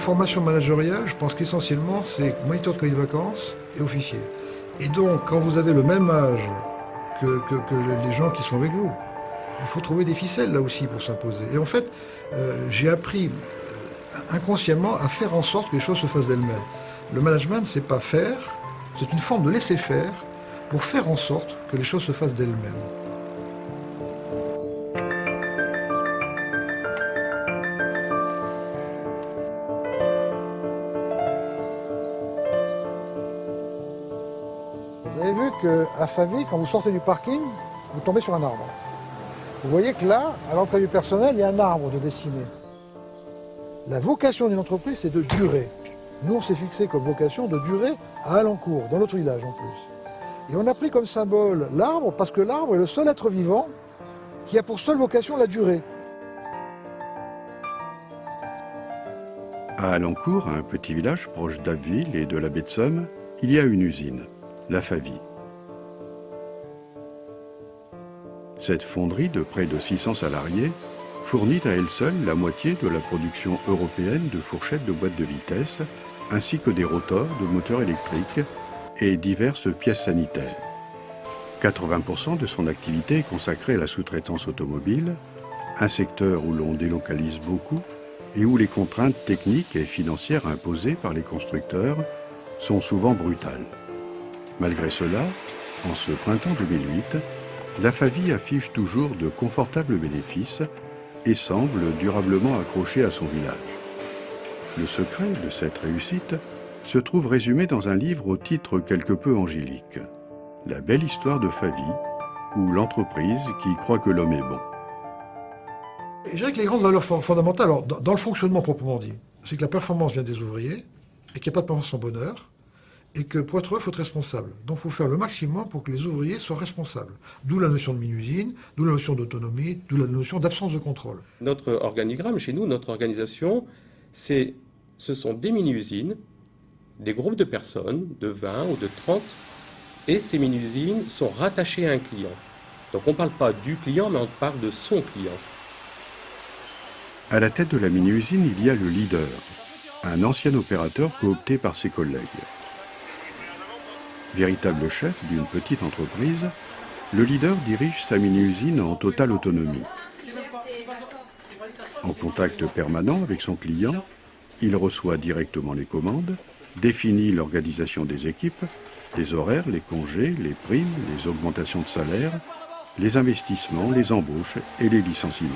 formation managériale, je pense qu'essentiellement, c'est moniteur de cahier de vacances et officier. Et donc, quand vous avez le même âge que les gens qui sont avec vous, il faut trouver des ficelles là aussi pour s'imposer. Et en fait, j'ai appris inconsciemment à faire en sorte que les choses se fassent d'elles-mêmes. Le management, c'est pas faire, c'est une forme de laisser faire pour faire en sorte que les choses se fassent d'elles-mêmes. Vous avez vu qu'à Favy, quand vous sortez du parking, vous tombez sur un arbre. Vous voyez que là, à l'entrée du personnel, il y a un arbre de dessiné. La vocation d'une entreprise, c'est de durer. Nous, on s'est fixé comme vocation de durer à Alencourt, dans notre village en plus. Et on a pris comme symbole l'arbre, parce que l'arbre est le seul être vivant qui a pour seule vocation la durée. À Alencourt, un petit village proche d'Abbeville et de la baie de Somme, il y a une usine, la Favy. Cette fonderie de près de 600 salariés fournit à elle seule la moitié de la production européenne de fourchettes de boîtes de vitesse, ainsi que des rotors de moteurs électriques et diverses pièces sanitaires. 80% de son activité est consacrée à la sous-traitance automobile, un secteur où l'on délocalise beaucoup et où les contraintes techniques et financières imposées par les constructeurs sont souvent brutales. Malgré cela, en ce printemps 2008, la Favy affiche toujours de confortables bénéfices et semble durablement accrochée à son village. Le secret de cette réussite se trouve résumé dans un livre au titre quelque peu angélique, La belle histoire de Favy, ou l'entreprise qui croit que l'homme est bon. Je dirais que les grandes valeurs fondamentales, alors, dans le fonctionnement proprement dit, c'est que la performance vient des ouvriers, et qu'il n'y a pas de performance sans bonheur, et que pour être heureux, il faut être responsable. Donc il faut faire le maximum pour que les ouvriers soient responsables. D'où la notion de mini-usine, d'où la notion d'autonomie, d'où la notion d'absence de contrôle. Notre organigramme, chez nous, notre organisation, ce sont des mini-usines, des groupes de personnes, de 20 ou de 30, et ces mini-usines sont rattachées à un client. Donc on ne parle pas du client, mais on parle de son client. À la tête de la mini-usine, il y a le leader, un ancien opérateur coopté par ses collègues. Véritable chef d'une petite entreprise, le leader dirige sa mini-usine en totale autonomie. En contact permanent avec son client, il reçoit directement les commandes, définit l'organisation des équipes, les horaires, les congés, les primes, les augmentations de salaire, les investissements, les embauches et les licenciements.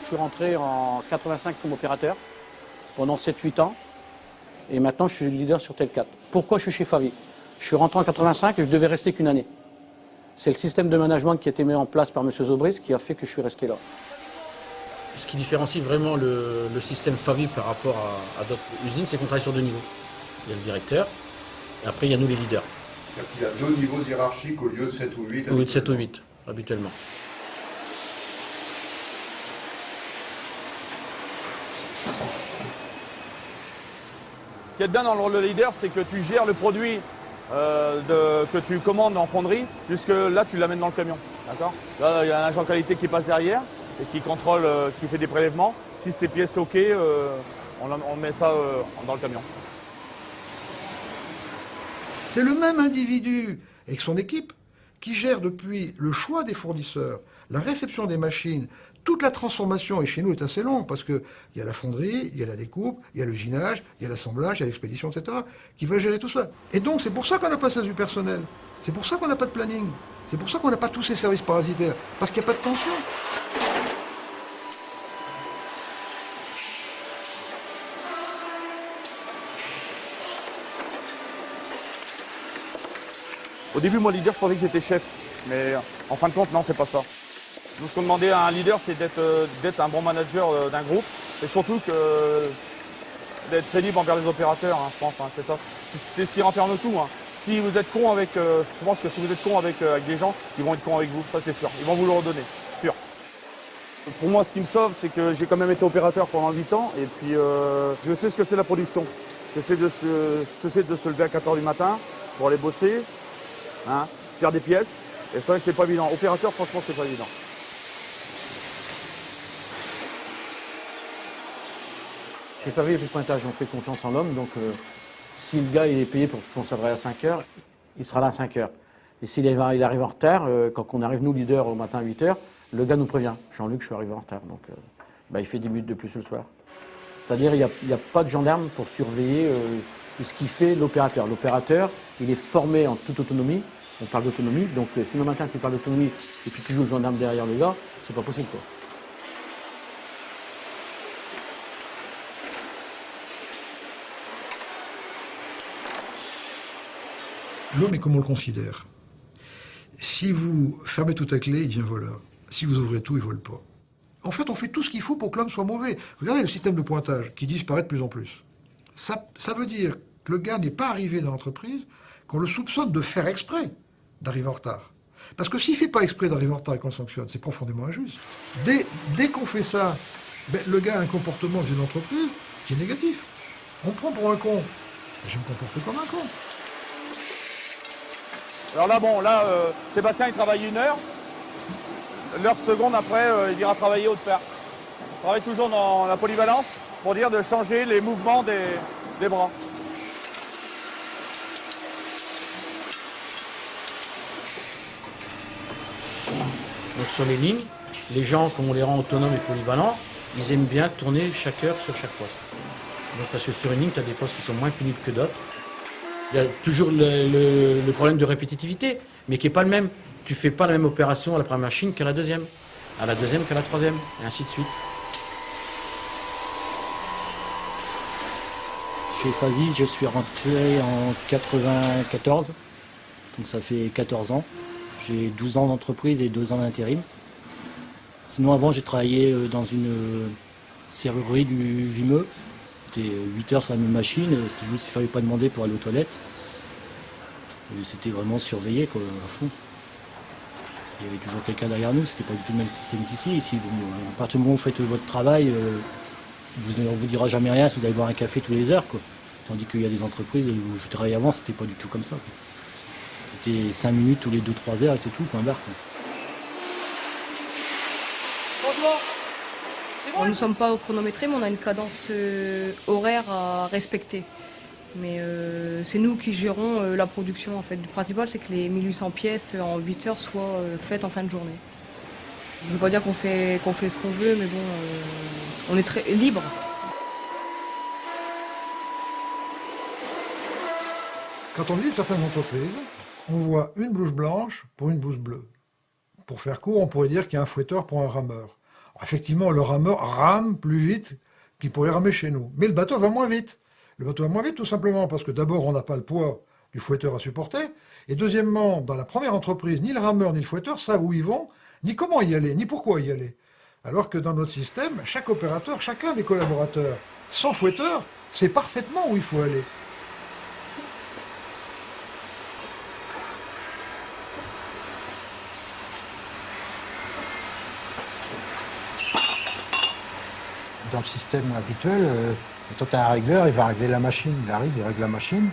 Je suis rentré en 85 comme opérateur pendant 7-8 ans. Et maintenant, je suis leader sur Tel 4. Pourquoi je suis chez Favy? Je suis rentré en 85 et je devais rester qu'une année. C'est le système de management qui a été mis en place par M. Zobris qui a fait que je suis resté là. Ce qui différencie vraiment le système Favy par rapport à d'autres usines, c'est qu'on travaille sur 2 niveaux. Il y a le directeur, et après il y a nous les leaders. Il y a 2 niveaux hiérarchiques au lieu de 7 ou 8 Oui, de 7 ou 8, habituellement. Ce qui est bien dans le rôle de leader, c'est que tu gères le produit que tu commandes en fonderie, jusque là tu l'amènes dans le camion. D'accord ? Là, il y a un agent qualité qui passe derrière et qui contrôle, qui fait des prélèvements. Si ces pièces OK, on met ça dans le camion. C'est le même individu avec son équipe qui gère depuis le choix des fournisseurs, la réception des machines, toute la transformation, et chez nous est assez long, parce qu'il y a la fonderie, il y a la découpe, il y a l'usinage, il y a l'assemblage, il y a l'expédition, etc., qui va gérer tout ça. Et donc c'est pour ça qu'on n'a pas ça du personnel, c'est pour ça qu'on n'a pas de planning, c'est pour ça qu'on n'a pas tous ces services parasitaires, parce qu'il n'y a pas de tension. Au début, moi, leader, je pensais que j'étais chef. Mais en fin de compte, non, c'est pas ça. Nous, ce qu'on demandait à un leader, c'est d'être un bon manager d'un groupe. Et surtout d'être crédible envers les opérateurs, hein, je pense. Hein, c'est ça. C'est ce qui renferme tout. Hein. Si vous êtes con avec... je pense que si vous êtes con avec des gens, ils vont être cons avec vous. Ça, c'est sûr. Ils vont vous le redonner. Sûr. Pour moi, ce qui me sauve, c'est que j'ai quand même été opérateur pendant 8 ans. Et puis, je sais ce que c'est la production. Je sais de se lever à 4 h du matin pour aller bosser. Hein, faire des pièces, et c'est vrai que c'est pas évident. Opérateur, franchement, c'est pas évident. Chez Favy, il n'y a plus de pointage, on fait confiance en l'homme. Donc, si le gars il est payé pour qu'on s'adresse à 5 heures, il sera là à 5 heures. Et s'il arrive en retard, quand on arrive, nous, leaders, au matin à 8 heures, le gars nous prévient. Jean-Luc, je suis arrivé en retard. Donc, il fait 10 minutes de plus le soir. C'est-à-dire, il n'y a pas de gendarme pour surveiller ce qu'il fait l'opérateur. L'opérateur, il est formé en toute autonomie. On parle d'autonomie. Donc, si le matin, tu parles d'autonomie et puis tu joues le gendarme derrière le gars, c'est pas possible, quoi. L'homme est comme on le considère. Si vous fermez tout à clé, il devient voleur. Si vous ouvrez tout, il ne vole pas. En fait, on fait tout ce qu'il faut pour que l'homme soit mauvais. Regardez le système de pointage qui disparaît de plus en plus. Ça veut dire que le gars n'est pas arrivé dans l'entreprise, qu'on le soupçonne de faire exprès d'arriver en retard. Parce que s'il ne fait pas exprès d'arriver en retard et qu'on sanctionne, c'est profondément injuste. Dès qu'on fait ça, le gars a un comportement dans une entreprise qui est négatif. On me prend pour un con. Je me comporte comme un con. Alors là, Sébastien, il travaille 1 heure. L'heure seconde après, il ira travailler au fer. Il travaille toujours dans la polyvalence pour dire de changer les mouvements des bras. Donc sur les lignes, les gens, comme on les rend autonomes et polyvalents, ils aiment bien tourner chaque heure sur chaque poste. Donc parce que sur une ligne, tu as des postes qui sont moins pénibles que d'autres. Il y a toujours le problème de répétitivité, mais qui n'est pas le même. Tu ne fais pas la même opération à la première machine qu'à la deuxième qu'à la troisième, et ainsi de suite. Chez Favy, je suis rentré en 94, donc ça fait 14 ans. J'ai 12 ans d'entreprise et 2 ans d'intérim. Sinon avant, j'ai travaillé dans une serrurerie du Vimeux. C'était 8 heures sur la même machine, c'était juste qu'il ne fallait pas demander pour aller aux toilettes. Et c'était vraiment surveillé, quoi, à fond. Il y avait toujours quelqu'un derrière nous, c'était pas du tout le même système qu'ici. Ici, à partir du moment où vous faites votre travail, on ne vous dira jamais rien si vous allez boire un café tous les heures, quoi. Tandis qu'il y a des entreprises où je travaillais avant, c'était pas du tout comme ça, quoi. C'était 5 minutes tous les 2-3 heures et c'est tout, point barre, quoi. Nous ne sommes pas chronométrés, mais on a une cadence horaire à respecter. Mais c'est nous qui gérons la production. En fait. Le principal, c'est que les 1800 pièces en 8 heures soient faites en fin de journée. Je ne veux pas dire qu'on fait ce qu'on veut, mais bon, on est très libre. Quand on visite certaines entreprises, on voit une blouse blanche pour une blouse bleue. Pour faire court, on pourrait dire qu'il y a un fouetteur pour un rameur. Alors, effectivement, le rameur rame plus vite qu'il pourrait ramer chez nous. Mais le bateau va moins vite. Le bateau va moins vite tout simplement parce que d'abord, on n'a pas le poids du fouetteur à supporter. Et deuxièmement, dans la première entreprise, ni le rameur ni le fouetteur savent où ils vont, ni comment y aller, ni pourquoi y aller. Alors que dans notre système, chaque opérateur, chacun des collaborateurs, sans fouetteur, sait parfaitement où il faut aller. Dans le système habituel, quand tu as un régleur, il va régler la machine. Il arrive, il règle la machine,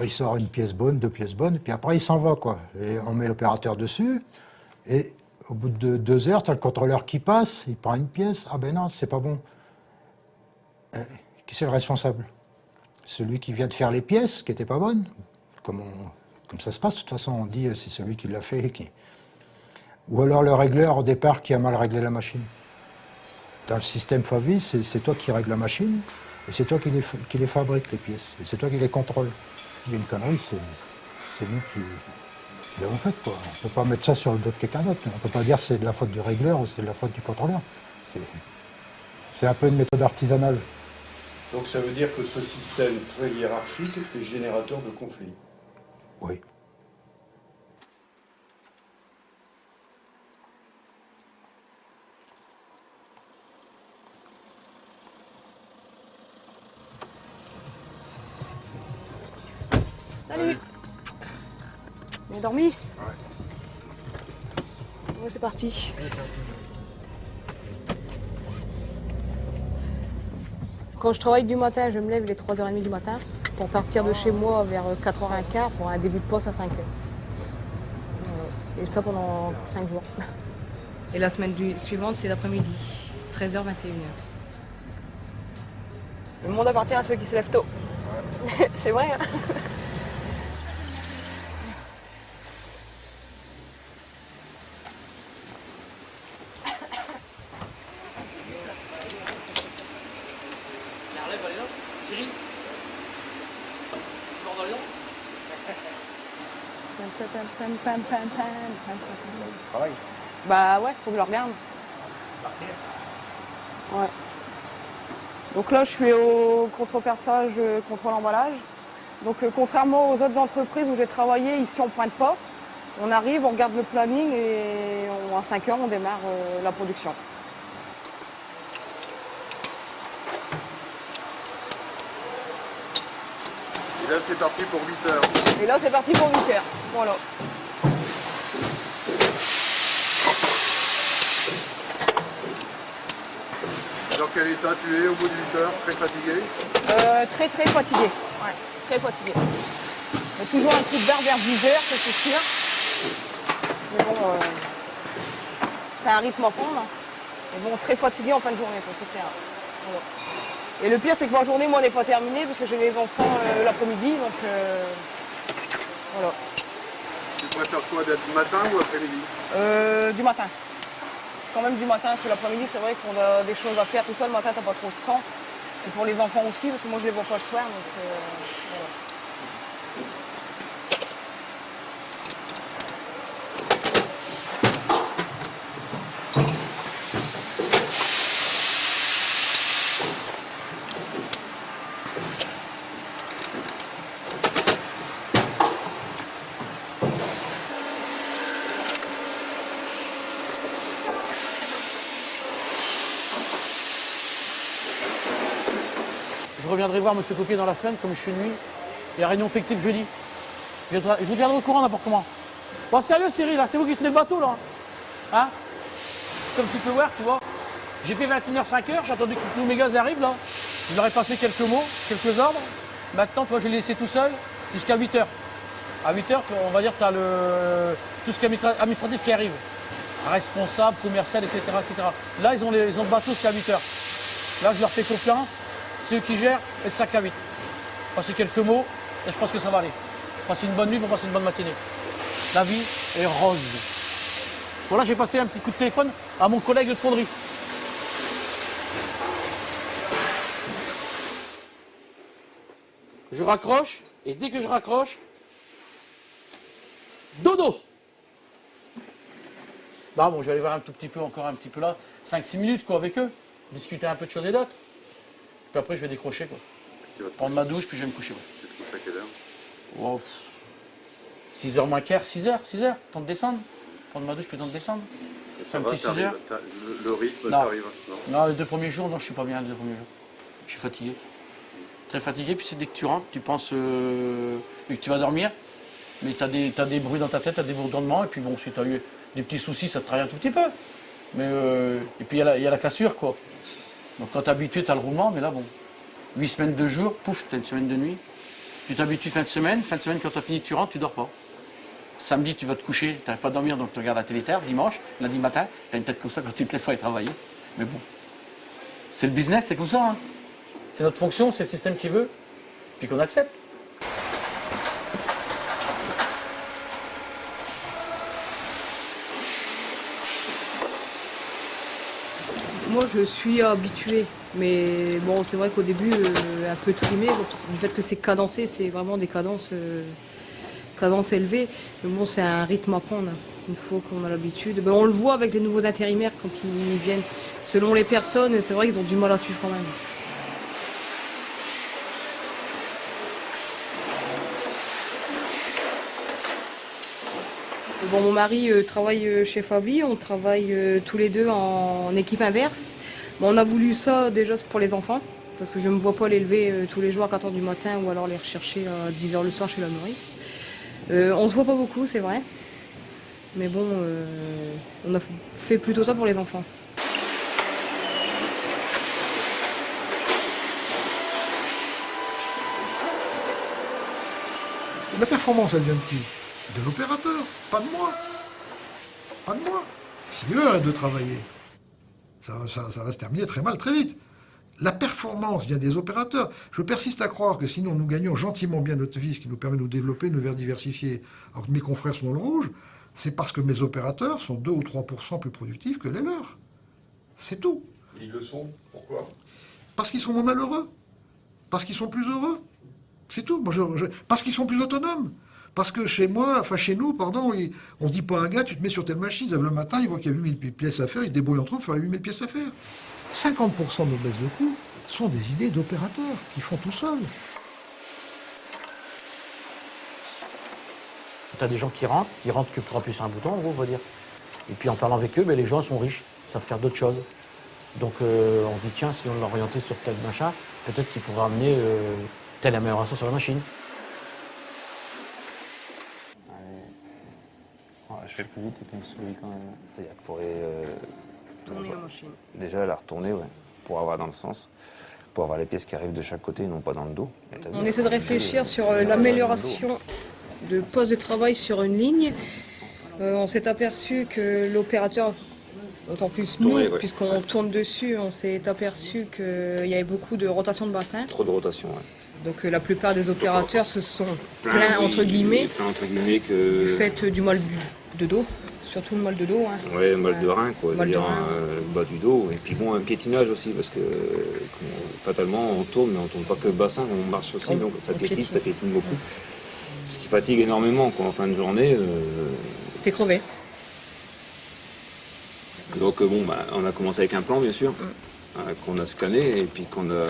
il sort une pièce bonne, 2 pièces bonnes, puis après il s'en va, quoi. Et on met l'opérateur dessus, et au bout de 2 heures, tu as le contrôleur qui passe, il prend une pièce, ah ben non, c'est pas bon. Qui c'est le responsable? Celui qui vient de faire les pièces, qui n'étaient pas bonnes. Comme ça se passe, de toute façon, on dit c'est celui qui l'a fait. Ou alors le régleur au départ qui a mal réglé la machine. Dans le système Favy, c'est toi qui règles la machine, et c'est toi qui les fabrique, les pièces, et c'est toi qui les contrôle. Il y a une connerie, c'est nous qui l'avons faite, quoi. On ne peut pas mettre ça sur le dos de quelqu'un d'autre. On ne peut pas dire c'est de la faute du régleur ou c'est de la faute du contrôleur. C'est un peu une méthode artisanale. Donc ça veut dire que ce système très hiérarchique est générateur de conflits. Oui. Salut. On a dormi? Ouais. Bon, c'est parti. Quand je travaille du matin, je me lève, il est 3h30 du matin pour partir de chez moi vers 4h15 pour un début de poste à 5h. Et ça pendant 5 jours. Et la semaine suivante, c'est l'après-midi, 13h, 21h. Le monde appartient à ceux qui se lèvent tôt. C'est vrai, hein. Cyril, dans les dents. Travail. Bah ouais, faut que je le regarde. Ouais. Donc là, je suis au contre-perçage, contrôle emballage. Donc contrairement aux autres entreprises où j'ai travaillé, ici on ne pointe pas. On arrive, on regarde le planning et à 5 heures, on démarre la production. Et là, c'est parti pour 8 heures. Et là, c'est parti pour 8 heures. Voilà. Dans quel état tu es au bout de 8 heures? Très fatigué? Très très fatigué. Ouais, très fatigué. Mais toujours un coup de barre vers 10 heures, ça c'est sûr. Mais bon, c'est un rythme à prendre. Mais bon, très fatigué en fin de journée, c'est clair. Voilà. Et le pire, c'est que ma journée, moi, n'est pas terminée parce que j'ai les enfants l'après-midi, donc voilà. Tu préfères quoi, d'être matin ou après-midi? Du matin. Quand même du matin, parce que l'après-midi, c'est vrai qu'on a des choses à faire tout seul. Le matin, t'as pas trop de temps. Et pour les enfants aussi, parce que moi, je les vois pas le soir, donc voilà. Je reviendrai voir monsieur Copier dans la semaine, comme je suis de nuit. Il y a réunion fictive jeudi. Je vous tiendrai au courant n'importe comment. Bon, sérieux, Cyril, là, c'est vous qui tenez le bateau, là. Hein? Comme tu peux voir, tu vois. J'ai fait 21h-5h, j'ai attendu que tous mes gaz arrivent, là. Je leur ai passé quelques mots, quelques ordres. Maintenant, toi, je l'ai laissé tout seul jusqu'à 8h. À 8h, on va dire que tu as tout ce qui est administratif qui arrive. Responsable, commercial, etc., etc. Là, ils ont le bateau jusqu'à 8h. Là, je leur fais confiance. C'est eux qui gèrent, et de 5 à 8. Passez quelques mots, et je pense que ça va aller. Passez une bonne nuit, vous passez une bonne matinée. La vie est rose. Voilà, j'ai passé un petit coup de téléphone à mon collègue de fonderie. Je raccroche, et dès que je raccroche, dodo. Bah bon, je vais aller voir un tout petit peu, encore un petit peu là, 5-6 minutes quoi avec eux, discuter un peu de choses et d'autres. Puis après je vais décrocher quoi. Prendre ma douche, puis je vais me coucher. Tu te couches à quelle heure? Wow. 6h moins quart, 6h, temps de descendre. Prendre ma douche, puis temps de descendre. Et ça Un va, petit 6 heures. le rythme Non. t'arrive? Non, les 2 premiers jours, non, je suis pas bien les 2 premiers jours. Je suis fatigué. Très fatigué, puis c'est dès que tu rentres, tu penses que tu vas dormir, mais tu as des bruits dans ta tête, tu as des bourdonnements, et puis bon, si tu as eu des petits soucis, ça te travaille un tout petit peu. Mais, et puis il y a la cassure, quoi. Donc quand tu es habitué, tu as le roulement, mais là, bon, 8 semaines de jour, pouf, tu as une semaine de nuit. Tu t'habitues fin de semaine, quand tu as fini, tu rentres, tu dors pas. Samedi, tu vas te coucher, tu n'arrives pas à dormir, donc tu regardes la télé tard. Dimanche, lundi matin, tu as une tête comme ça quand tu te lèves pour aller travailler. Mais bon, c'est le business, c'est comme ça. Hein. C'est notre fonction, c'est le système qui veut, puis qu'on accepte. Moi, je suis habituée, mais bon, c'est vrai qu'au début, un peu trimé, du fait que c'est cadencé, c'est vraiment des cadences élevées. Mais bon, c'est un rythme à prendre. Une fois qu'on a l'habitude, ben, on le voit avec les nouveaux intérimaires quand ils viennent. Selon les personnes, c'est vrai qu'ils ont du mal à suivre quand même. Bon, mon mari travaille chez Favi, on travaille tous les deux en équipe inverse. Bon, on a voulu ça déjà pour les enfants, parce que je ne me vois pas les lever tous les jours à 4h du matin ou alors les rechercher à 10h le soir chez la nourrice. On se voit pas beaucoup, c'est vrai. Mais bon, on a fait plutôt ça pour les enfants. La performance, elle vient de qui? De l'opérateur, pas de moi. Pas de moi. Si eux arrêtent de travailler, ça va se terminer très mal, très vite. La performance vient des opérateurs. Je persiste à croire que sinon nous gagnons gentiment bien notre vie, ce qui nous permet de nous développer, de nous diversifier, alors que mes confrères sont dans le rouge, c'est parce que mes opérateurs sont 2 ou 3% plus productifs que les leurs. C'est tout. Ils le sont. Pourquoi? Parce qu'ils sont moins malheureux. Parce qu'ils sont plus heureux. C'est tout. Moi, parce qu'ils sont plus autonomes. Parce que chez nous, on ne dit pas à un gars, tu te mets sur telle machine, le matin, il voit qu'il y a 8000 pièces à faire, il se débrouille entre eux pour faire 8000 pièces à faire. 50% de nos baisses de coûts sont des idées d'opérateurs qui font tout seuls. Tu as des gens qui rentrent que pour appuyer sur un bouton, en gros, on va dire. Et puis en parlant avec eux, les gens sont riches, savent faire d'autres choses. Donc on dit, tiens, si on l'orientait sur tel machin, peut-être qu'il pourrait amener telle amélioration sur la machine. Je fais le plus vite et puis celui quand même. C'est-à-dire qu'il faudrait Tourner la machine. déjà la retourner, ouais, pour avoir dans le sens, pour avoir les pièces qui arrivent de chaque côté, non pas dans le dos. On essaie de réfléchir sur l'amélioration de poste de travail sur une ligne. On s'est aperçu que l'opérateur, d'autant plus nous, Tourner, ouais. puisqu'on tourne dessus, on s'est aperçu qu'il y avait beaucoup de rotation de bassin. Trop de rotation, ouais. Donc la plupart des opérateurs se sont plaints, oui, entre guillemets, que... du fait du mal de dos, surtout le mal de dos. Hein. Ouais, mal de rein, quoi, Mal de c'est-à-dire rein. le bas du dos. Et puis bon, un piétinage aussi, parce que fatalement, on tourne, mais on tourne pas que le bassin, on marche aussi, donc ça piétine beaucoup. Ce qui fatigue énormément, quoi, en fin de journée. T'es crevé. Donc on a commencé avec un plan, bien sûr, qu'on a scanné, et puis qu'on a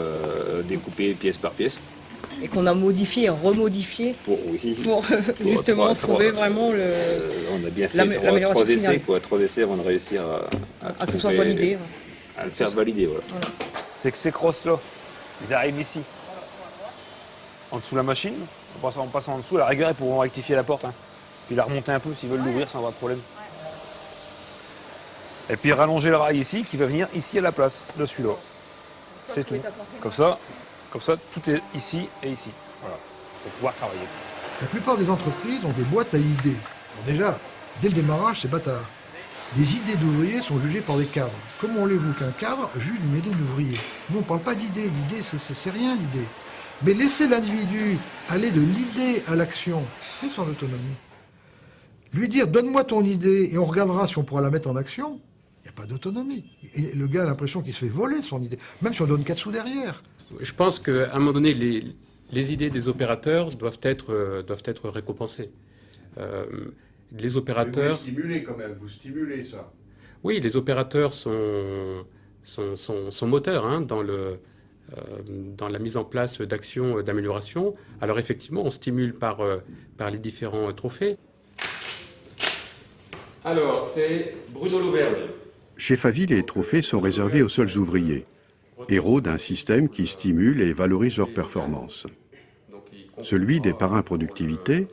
découpé pièce par pièce. Et qu'on a modifié et remodifié Pour justement trouver vraiment on a bien fait l'amélioration 3 essais, finale. 3 essais avant de réussir À que ce soit validé. à le faire valider. Voilà. C'est que ces crosses-là, ils arrivent ici, en dessous de la machine. En passant en dessous, à la rigueur, ils pourront rectifier la porte. Hein. Puis la remonter un peu s'ils veulent l'ouvrir sans avoir de problème. Et puis rallonger le rail ici, qui va venir ici à la place de celui-là. C'est tout. Comme ça, tout est ici et ici. Voilà, pour pouvoir travailler. La plupart des entreprises ont des boîtes à idées. Alors déjà, dès le démarrage, c'est bâtard. Les idées d'ouvriers sont jugées par des cadres. Comment voulez-vous qu'un cadre juge une idée d'ouvrier? Nous, on ne parle pas d'idée. L'idée, c'est rien, l'idée. Mais laisser l'individu aller de l'idée à l'action, c'est son autonomie. Lui dire, donne-moi ton idée et on regardera si on pourra la mettre en action, il n'y a pas d'autonomie. Et le gars a l'impression qu'il se fait voler son idée, même si on donne 4 sous derrière. Je pense qu'à un moment donné, les idées des opérateurs doivent être récompensées. Les opérateurs... Vous les stimulez quand même, vous stimulez ça. Oui, les opérateurs sont moteurs hein, dans la mise en place d'actions d'amélioration. Alors effectivement, on stimule par les différents trophées. Alors, c'est Bruno Lauvergne. Chez Faville, les trophées sont réservés aux seuls ouvriers, héros d'un système qui stimule et valorise leur performance. Celui des parrains productivité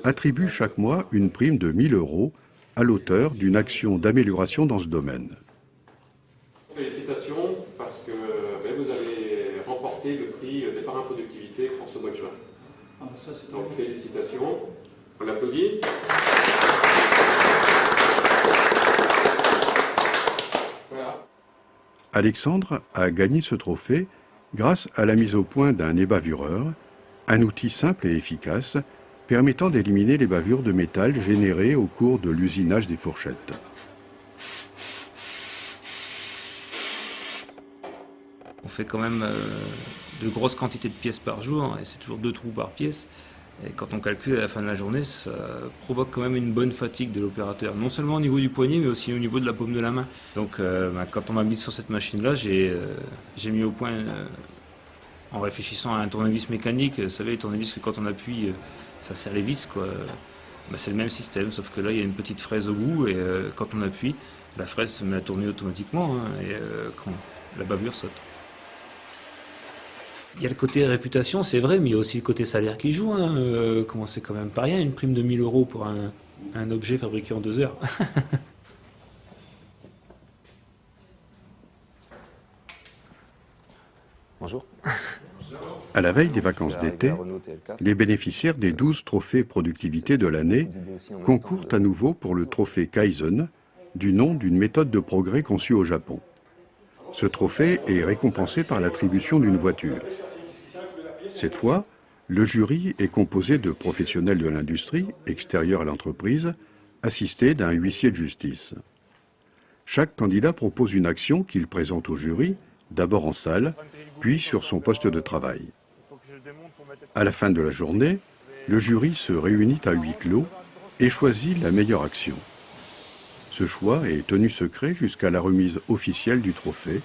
attribue chaque mois une prime de 1 000 € à l'auteur d'une action d'amélioration dans ce domaine. Félicitations parce que vous avez remporté le prix des parrains productivité pour ce mois de juin. Donc félicitations, on l'applaudit. Voilà. Alexandre a gagné ce trophée grâce à la mise au point d'un ébavureur, un outil simple et efficace permettant d'éliminer les bavures de métal générées au cours de l'usinage des fourchettes. On fait quand même de grosses quantités de pièces par jour, et c'est toujours 2 trous par pièce. Et quand on calcule à la fin de la journée, ça provoque quand même une bonne fatigue de l'opérateur, non seulement au niveau du poignet, mais aussi au niveau de la paume de la main. Donc quand on m'a mis sur cette machine-là, j'ai mis au point, en réfléchissant à un tournevis mécanique, vous savez, les tournevis que quand on appuie, ça serre les vis, quoi. C'est le même système, sauf que là, il y a une petite fraise au bout, et quand on appuie, la fraise se met à tourner automatiquement, hein, et quand la bavure saute. Il y a le côté réputation, c'est vrai, mais il y a aussi le côté salaire qui joue. Hein. C'est quand même pas rien, une prime de 1 000 € pour un objet fabriqué en 2 heures. Bonjour. À la veille des vacances d'été, les bénéficiaires des 12 trophées productivité de l'année concourent à nouveau pour le trophée Kaizen, du nom d'une méthode de progrès conçue au Japon. Ce trophée est récompensé par l'attribution d'une voiture. Cette fois, le jury est composé de professionnels de l'industrie, extérieurs à l'entreprise, assistés d'un huissier de justice. Chaque candidat propose une action qu'il présente au jury, d'abord en salle, puis sur son poste de travail. À la fin de la journée, le jury se réunit à huis clos et choisit la meilleure action. Ce choix est tenu secret jusqu'à la remise officielle du trophée,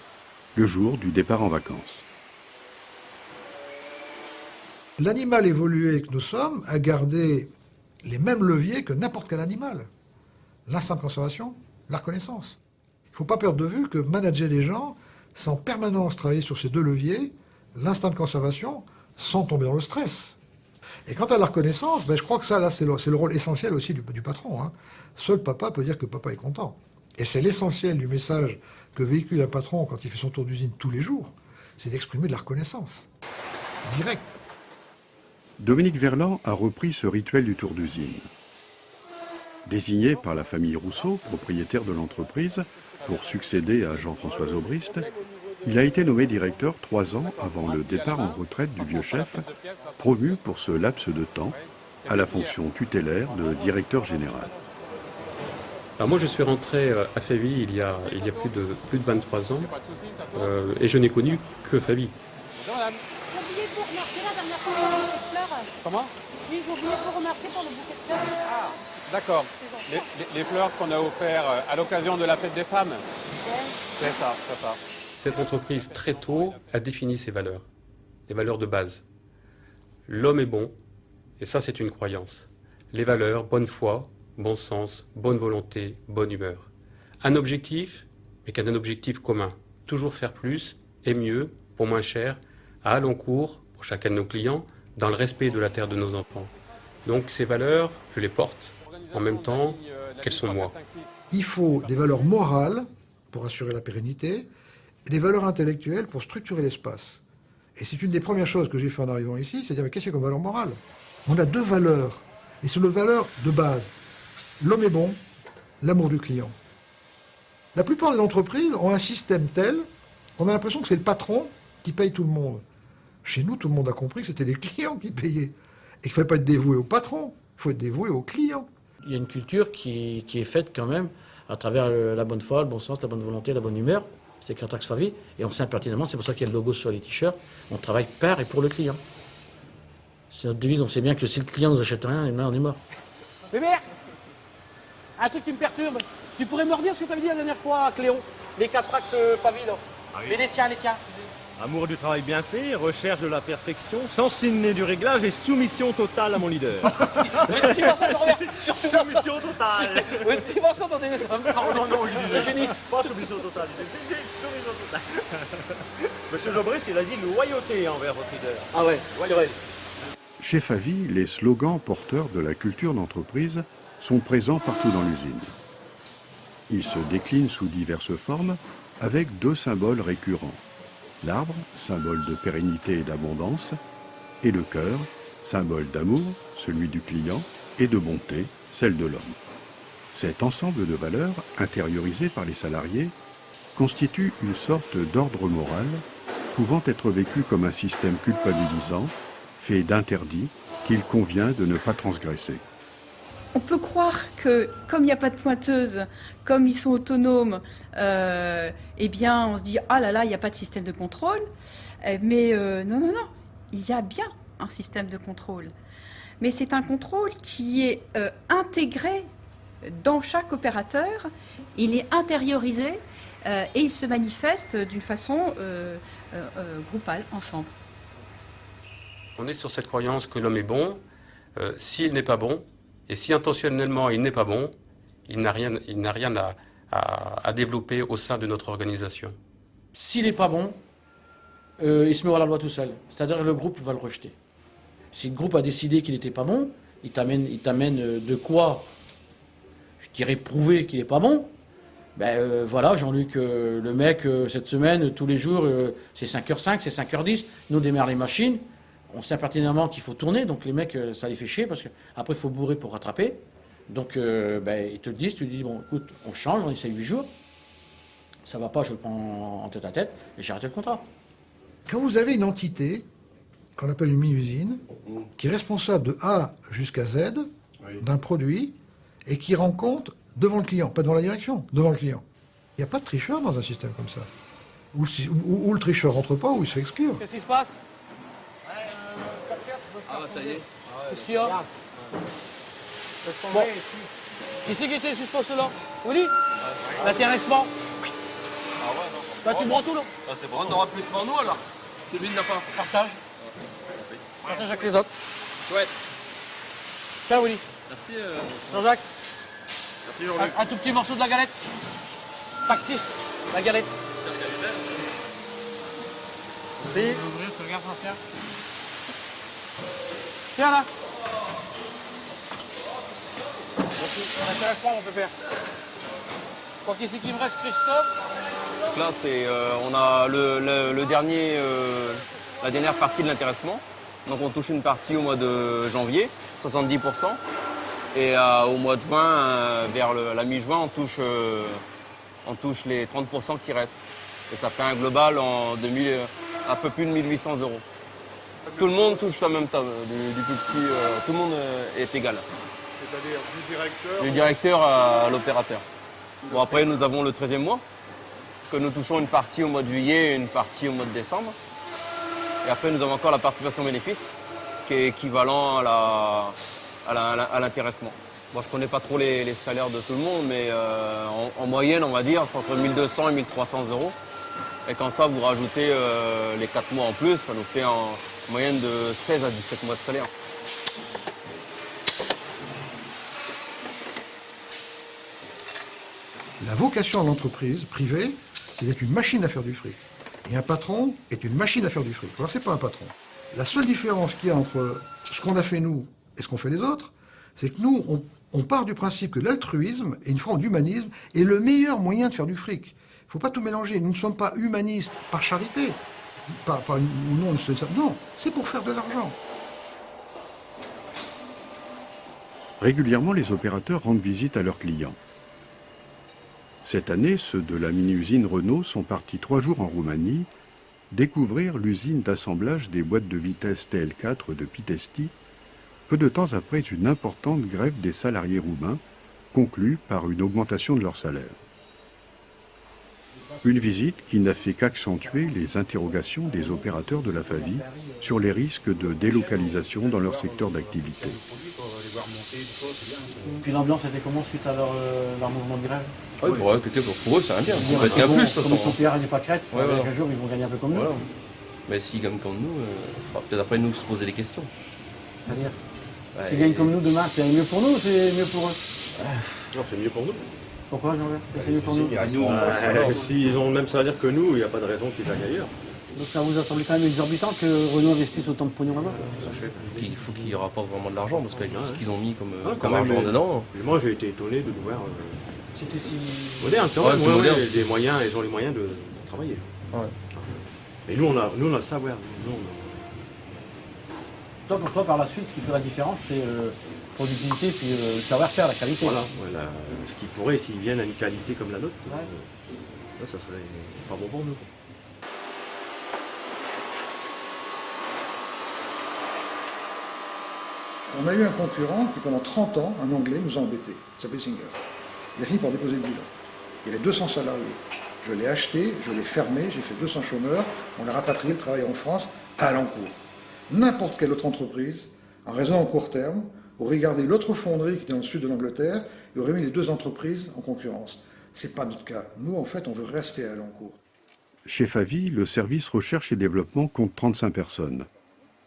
le jour du départ en vacances. L'animal évolué que nous sommes a gardé les mêmes leviers que n'importe quel animal. L'instinct de conservation, la reconnaissance. Il ne faut pas perdre de vue que manager les gens, c'est en permanence travailler sur ces deux leviers, l'instinct de conservation, sans tomber dans le stress. Et quant à la reconnaissance, je crois que ça, là, c'est le rôle essentiel aussi du patron. Hein. Seul papa peut dire que papa est content. Et c'est l'essentiel du message que véhicule un patron quand il fait son tour d'usine tous les jours, c'est d'exprimer de la reconnaissance. Direct. Dominique Verland a repris ce rituel du tour d'usine. Désigné par la famille Rousseau, propriétaire de l'entreprise, pour succéder à Jean-François Zobrist, il a été nommé directeur 3 ans avant le départ en retraite du vieux chef, promu pour ce laps de temps à la fonction tutélaire de directeur général. Alors moi, je suis rentré à Favy il y a plus de 23 ans et je n'ai connu que Favy. Comment? Oui, j'ai oublié de vous remercier pour le bouquet de fleurs. Ah, d'accord. Les fleurs qu'on a offertes à l'occasion de la fête des femmes. C'est ça, c'est ça. Cette entreprise, très tôt, a défini ses valeurs, les valeurs de base. L'homme est bon, et ça, c'est une croyance. Les valeurs, bonne foi, bon sens, bonne volonté, bonne humeur. Un objectif, mais qu'un objectif commun. Toujours faire plus et mieux, pour moins cher, à long cours, pour chacun de nos clients, dans le respect de la terre de nos enfants. Donc ces valeurs, je les porte en même temps qu'elles sont moi. Il faut des valeurs morales pour assurer la pérennité et des valeurs intellectuelles pour structurer l'espace. Et c'est une des premières choses que j'ai fait en arrivant ici, c'est de dire mais qu'est-ce qu'il y a comme valeur morale? On a 2 valeurs, et c'est nos valeurs de base. L'homme est bon, l'amour du client. La plupart des entreprises ont un système tel qu'on a l'impression que c'est le patron qui paye tout le monde. Chez nous, tout le monde a compris que c'était les clients qui payaient. Et qu'il ne fallait pas être dévoué au patron, il faut être dévoué aux clients. Il y a une culture qui est faite quand même à travers la bonne foi, le bon sens, la bonne volonté, la bonne humeur. C'est Cartax Favy. Et on sait pertinemment, c'est pour ça qu'il y a le logo sur les t-shirts, on travaille par et pour le client. C'est notre devise, on sait bien que si le client nous achète rien, on est mort. Bébé, un truc qui me perturbe. Tu pourrais me redire ce que tu avais dit la dernière fois à Cléon? Les 4 axes Favy, là. Ah oui. Mais les tiens. Amour du travail bien fait, recherche de la perfection, sens inné du réglage et soumission totale à mon leader. Soumission totale. Oui, le petit morceau dans des messages. Non, Le génisse. pas soumission totale. Soumission totale. Monsieur Zobrist, il a dit loyauté envers votre leader. Ah ouais, c'est vrai. Chez Favy, les slogans porteurs de la culture d'entreprise sont présents partout dans l'usine. Ils se déclinent sous diverses formes avec 2 symboles récurrents. L'arbre, symbole de pérennité et d'abondance, et le cœur, symbole d'amour, celui du client, et de bonté, celle de l'homme. Cet ensemble de valeurs, intériorisées par les salariés, constitue une sorte d'ordre moral, pouvant être vécu comme un système culpabilisant, fait d'interdits qu'il convient de ne pas transgresser. On peut croire que, comme il n'y a pas de pointeuse, comme ils sont autonomes, eh bien, on se dit « Ah là là, il n'y a pas de système de contrôle ». Mais non, il y a bien un système de contrôle. Mais c'est un contrôle qui est intégré dans chaque opérateur, il est intériorisé et il se manifeste d'une façon groupale, ensemble. On est sur cette croyance que l'homme est bon, s'il n'est pas bon, et si intentionnellement il n'est pas bon, il n'a rien à développer au sein de notre organisation. S'il n'est pas bon, il se met à la loi tout seul. C'est-à-dire que le groupe va le rejeter. Si le groupe a décidé qu'il n'était pas bon, il t'amène de quoi, je dirais, prouver qu'il n'est pas bon. Ben voilà, Jean-Luc, le mec, cette semaine, tous les jours, c'est 5h05, c'est 5h10, nous démarre les machines. On sait pertinemment qu'il faut tourner, donc les mecs, ça les fait chier, parce qu'après, il faut bourrer pour rattraper. Donc, ils te le disent, tu dis, bon, écoute, on change, on essaie 8 jours. Ça va pas, je le prends en tête à tête et j'ai arrêté le contrat. Quand vous avez une entité, qu'on appelle une mini-usine, qui est responsable de A jusqu'à Z d'un produit et qui rend compte devant le client, pas devant la direction, devant le client. Il n'y a pas de tricheur dans un système comme ça. Où le tricheur rentre pas, où il se fait exclure. Qu'est-ce qui se passe? Ah bah ça y est. Qu'est-ce qu'il y a? Bon. Qui c'est qui était sur ce poste-là? Willy? L'intéressement? Ah ouais, non. Bah tu prends tout là? Ah, c'est bon. On n'aura plus devant nous alors. Celui n'a pas. Partage. Partage avec les autres. Ouais. Tiens Willy. Merci. Jean-Jacques. Merci Jean-Luc. Un tout petit morceau de la galette. Factice, la galette. Merci. Tu regardes ça, tiens là. Ça m'intéresse pas mon pépère. Quoi qu'est-ce qui me reste, Christophe? Donc là, on a le dernier, la dernière partie de l'intéressement. Donc on touche une partie au mois de janvier, 70%. Et au mois de juin, vers la mi-juin, on touche les 30% qui restent. Et ça fait un global à peu plus de 1 800 €. Tout le monde touche en même temps, du plus petit, tout le monde est égal. C'est-à-dire Du directeur à l'opérateur. Bon, après, nous avons le 13e mois, que nous touchons une partie au mois de juillet et une partie au mois de décembre. Et après, nous avons encore la participation bénéfice, qui est équivalent à l'intéressement. Bon, je ne connais pas trop les salaires de tout le monde, mais en moyenne, on va dire, c'est entre 1 200 et 1 300 €. Et quand ça, vous rajoutez les 4 mois en plus, ça nous fait en moyenne de 16 à 17 mois de salaire. La vocation de l'entreprise privée, c'est d'être une machine à faire du fric. Et un patron est une machine à faire du fric. Alors, c'est pas un patron. La seule différence qu'il y a entre ce qu'on a fait nous et ce qu'ont fait les autres, c'est que nous, on part du principe que l'altruisme et une forme d'humanisme est le meilleur moyen de faire du fric. Il ne faut pas tout mélanger. Nous ne sommes pas humanistes par charité. Non, c'est pour faire de l'argent. Régulièrement, les opérateurs rendent visite à leurs clients. Cette année, ceux de la mini-usine Renault sont partis 3 jours en Roumanie découvrir l'usine d'assemblage des boîtes de vitesse TL4 de Pitesti, peu de temps après une importante grève des salariés roumains, conclue par une augmentation de leur salaire. Une visite qui n'a fait qu'accentuer les interrogations des opérateurs de la FAVI sur les risques de délocalisation dans leur secteur d'activité. Puis l'ambiance était comment suite à leur mouvement de grève? Oui, pour eux, c'est un bien. Ils vont gagner plus, de toute façon. Comme ils sont payés et pas crête, un jour, ils vont gagner un peu comme nous. Mais s'ils gagnent comme nous, peut-être après nous se poser des questions. C'est-à-dire s'ils gagnent comme nous demain, c'est mieux pour nous ou c'est mieux pour eux? Non, c'est mieux pour nous. Pourquoi, Jean-Jacques? C'est mieux pour nous? S'ils ont le même salaire que nous, il n'y a pas de raison qu'ils aillent ailleurs. Donc ça vous a semblé quand même exorbitant que Renault investisse autant de pognon là-bas? Il faut qu'ils rapportent vraiment de l'argent, parce qu'avec tout ce qu'ils ont mis comme argent dedans... Moi, j'ai été étonné de nous voir... C'était si... moderne, quand même. Moderne. Des moyens, ils ont les moyens de travailler. Ouais. Et nous, on a le savoir. Pour toi, par la suite, ce qui fait la différence, c'est productivité puis le savoir-faire, la qualité. Voilà. Ce qui pourrait, s'ils viennent à une qualité comme la nôtre, là, ça serait pas bon pour nous. On a eu un concurrent qui, pendant 30 ans, un Anglais, nous a embêtés. Il s'appelait Singer. Il a fini par déposer le bilan. Il y avait 200 salariés. Je l'ai acheté, je l'ai fermé, j'ai fait 200 chômeurs. On a rapatrié le travail en France à Alencourt. N'importe quelle autre entreprise, en raison en court terme, aurait gardé l'autre fonderie qui était dans le sud de l'Angleterre et aurait mis les deux entreprises en concurrence. Ce n'est pas notre cas. Nous, en fait, on veut rester à Alencourt. Chez FAVI, le service recherche et développement compte 35 personnes,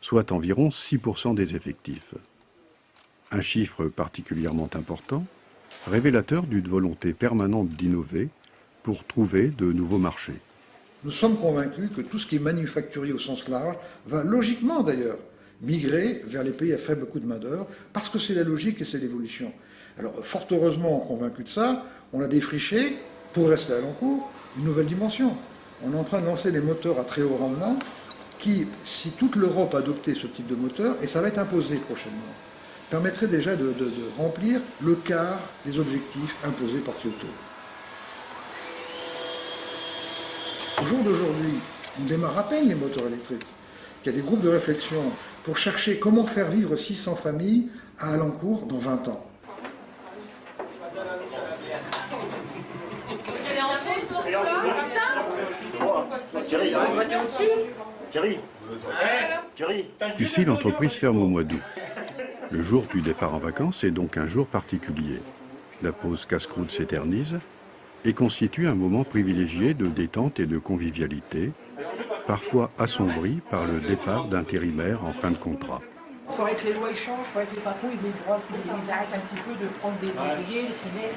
soit environ 6% des effectifs. Un chiffre particulièrement important, révélateur d'une volonté permanente d'innover pour trouver de nouveaux marchés. Nous sommes convaincus que tout ce qui est manufacturier au sens large va logiquement d'ailleurs migrer vers les pays à faible coût de main-d'œuvre parce que c'est la logique et c'est l'évolution. Alors fort heureusement, convaincu de ça, on a défriché, pour rester à Alencourt, une nouvelle dimension. On est en train de lancer des moteurs à très haut rendement qui, si toute l'Europe adoptait ce type de moteur, et ça va être imposé prochainement, permettrait déjà de remplir le quart des objectifs imposés par Kyoto. jour d'aujourd'hui, on démarre à peine les moteurs électriques. Il y a des groupes de réflexion pour chercher comment faire vivre 600 familles à Alencourt dans 20 ans. Ici, l'entreprise ferme au mois d'août. Le jour du départ en vacances est donc un jour particulier. La pause casse-croûte s'éternise et constitue un moment privilégié de détente et de convivialité, parfois assombri par le départ d'intérimaires en fin de contrat. Il faudrait que les lois changent, il faudrait que les patrons ils aient le droit, ils arrêtent un petit peu de prendre des ouvriers, les kinés,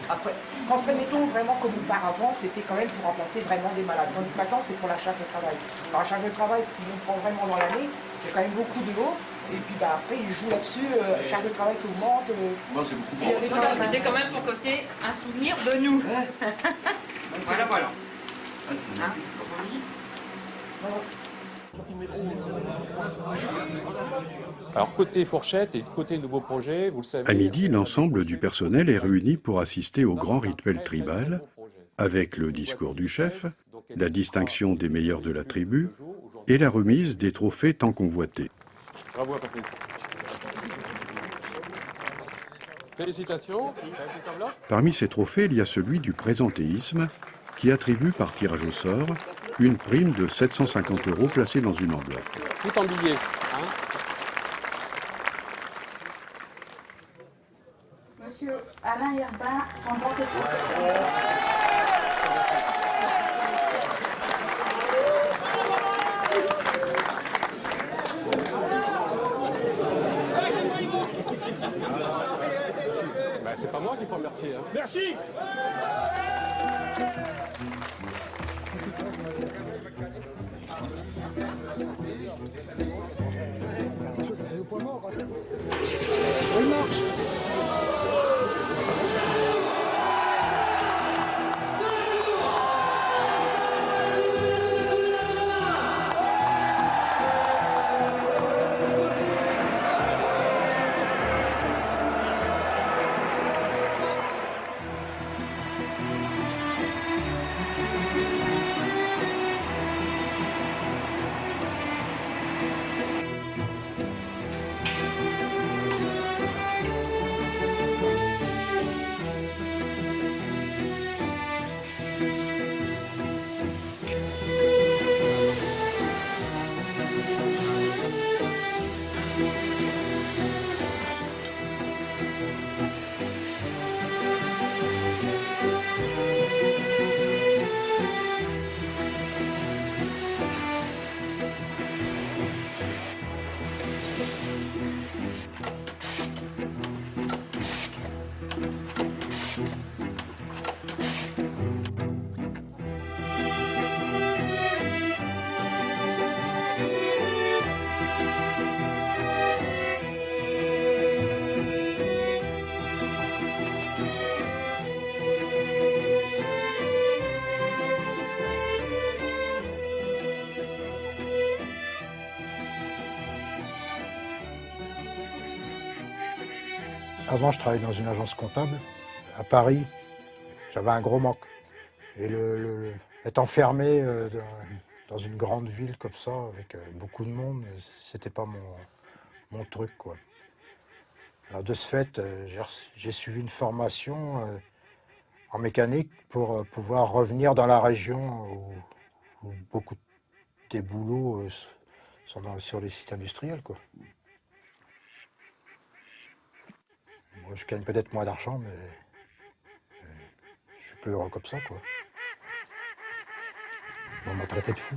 après, quand serait mettons vraiment comme auparavant, c'était quand même pour remplacer vraiment des malades. Donc maintenant c'est pour la charge de travail. Alors, la charge de travail, si on prend vraiment dans l'année, c'est quand même beaucoup de l'eau. Et puis après ils jouent là-dessus, charge de travail qui augmente. Moi c'est beaucoup plus. C'était quand même son côté un souvenir de nous. Voilà, voilà. Hein, comme on dit. Alors côté fourchette et côté nouveau projet, vous le savez... À midi, l'ensemble du personnel est réuni pour assister au grand rituel tribal, avec le discours du chef, la distinction des meilleurs de la tribu et la remise des trophées tant convoités. Bravo à Patrice. Félicitations. Parmi ces trophées, il y a celui du présentéisme, qui attribue par tirage au sort une prime de 750 € placée dans une enveloppe. Tout en billets. Hein. Monsieur Alain Herbin, en tant que... C'est pas moi qu'il faut remercier. Hein. Merci. Avant, je travaillais dans une agence comptable à Paris. J'avais un gros manque. Et être enfermé dans une grande ville comme ça, avec beaucoup de monde, c'était pas mon truc, quoi. Alors de ce fait, j'ai suivi une formation en mécanique pour pouvoir revenir dans la région où beaucoup des boulots sont sur les sites industriels, quoi. Moi, je gagne peut-être moins d'argent, mais je suis plus heureux comme ça, quoi. On m'a traité de fou.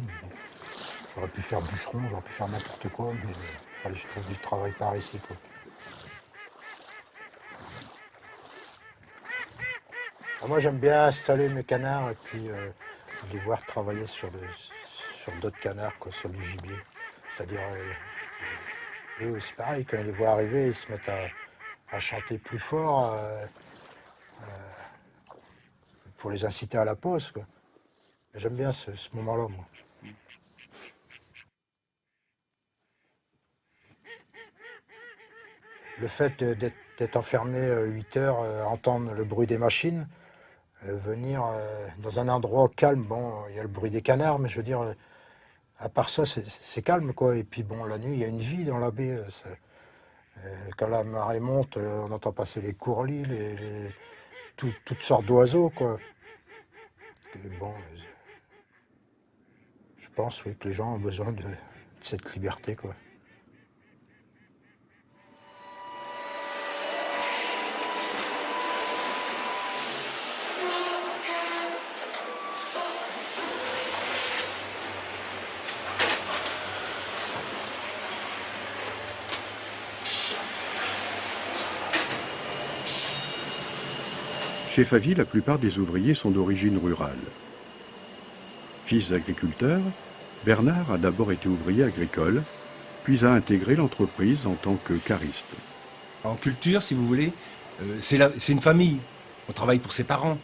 J'aurais pu faire bûcheron, j'aurais pu faire n'importe quoi, mais il fallait que je trouve du travail par ici, quoi. Alors moi, j'aime bien installer mes canards et puis les voir travailler sur d'autres canards, quoi, sur du gibier. C'est-à-dire, eux, c'est pareil, quand ils les voient arriver, ils se mettent à chanter plus fort pour les inciter à la pause, quoi. J'aime bien ce moment-là, moi. Le fait d'être enfermé 8 heures, entendre le bruit des machines, venir dans un endroit calme. Bon, il y a le bruit des canards, mais je veux dire, à part ça, c'est calme, quoi. Et puis bon, la nuit, il y a une vie dans la baie. Quand la marée monte, on entend passer les courlis, toutes sortes d'oiseaux, quoi. Et bon, je pense, oui, que les gens ont besoin de cette liberté, quoi. Chez Favy, la plupart des ouvriers sont d'origine rurale. Fils d'agriculteur, Bernard a d'abord été ouvrier agricole, puis a intégré l'entreprise en tant que cariste. En culture, si vous voulez, c'est une famille. On travaille pour ses parents,